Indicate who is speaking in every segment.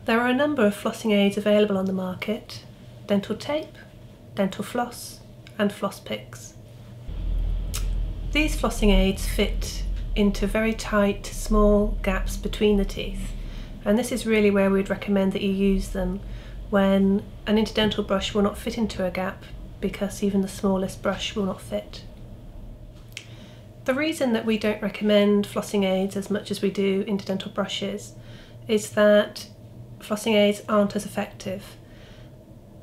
Speaker 1: There are a number of flossing aids available on the market: dental tape, dental floss and Floss Picks. These flossing aids fit into very tight, small gaps between the teeth, and this is really where we'd recommend that you use them when an interdental brush will not fit into a gap because even the smallest brush will not fit. The reason that we don't recommend flossing aids as much as we do interdental brushes is that flossing aids aren't as effective.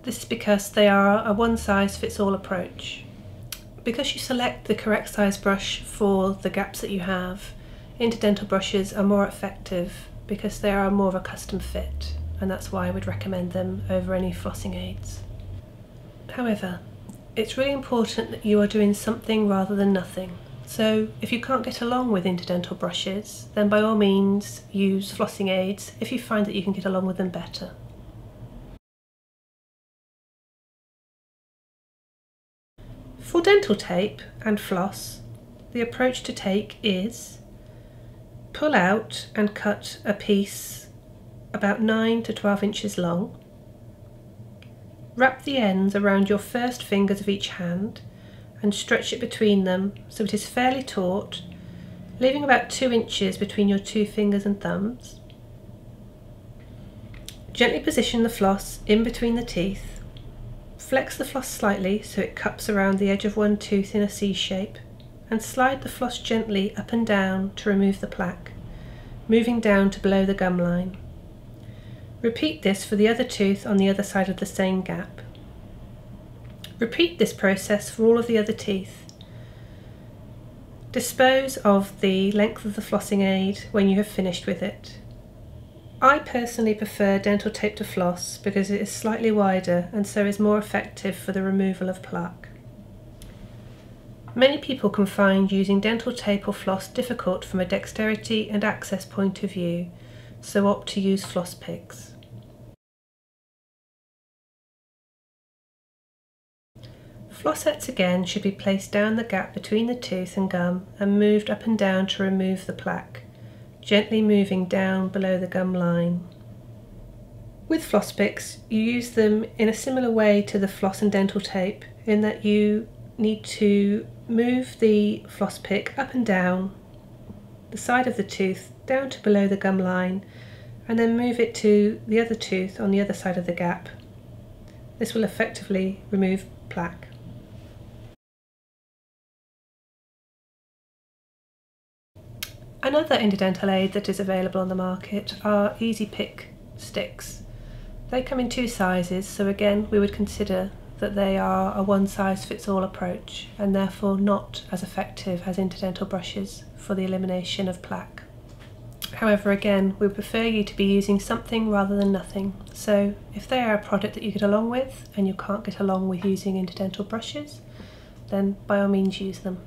Speaker 1: This is because they are a one-size-fits-all approach. Because you select the correct size brush for the gaps that you have, interdental brushes are more effective because they are more of a custom fit, and that's why I would recommend them over any flossing aids. However, it's really important that you are doing something rather than nothing. So if you can't get along with interdental brushes, then by all means use flossing aids if you find that you can get along with them better. For dental tape and floss, the approach to take is pull out and cut a piece about 9 to 12 inches long. Wrap the ends around your first fingers of each hand and stretch it between them so it is fairly taut, leaving about 2 inches between your two fingers and thumbs. Gently position the floss in between the teeth. Flex the floss slightly so it cups around the edge of one tooth in a C shape, and slide the floss gently up and down to remove the plaque, moving down to below the gum line. Repeat this for the other tooth on the other side of the same gap. Repeat this process for all of the other teeth. Dispose of the length of the flossing aid when you have finished with it. I personally prefer dental tape to floss because it is slightly wider and so is more effective for the removal of plaque. Many people can find using dental tape or floss difficult from a dexterity and access point of view, so opt to use Floss Picks. Flossets again should be placed down the gap between the tooth and gum and moved up and down to remove the plaque, gently moving down below the gum line. With Floss Picks, you use them in a similar way to the floss and dental tape in that you need to move the floss pick up and down the side of the tooth down to below the gum line and then move it to the other tooth on the other side of the gap. This will effectively remove plaque. Another interdental aid that is available on the market are Easy Pick sticks. They come in two sizes, so again we would consider that they are a one-size-fits-all approach and therefore not as effective as interdental brushes for the elimination of plaque. However, again, we prefer you to be using something rather than nothing, so if they are a product that you get along with and you can't get along with using interdental brushes, then by all means use them.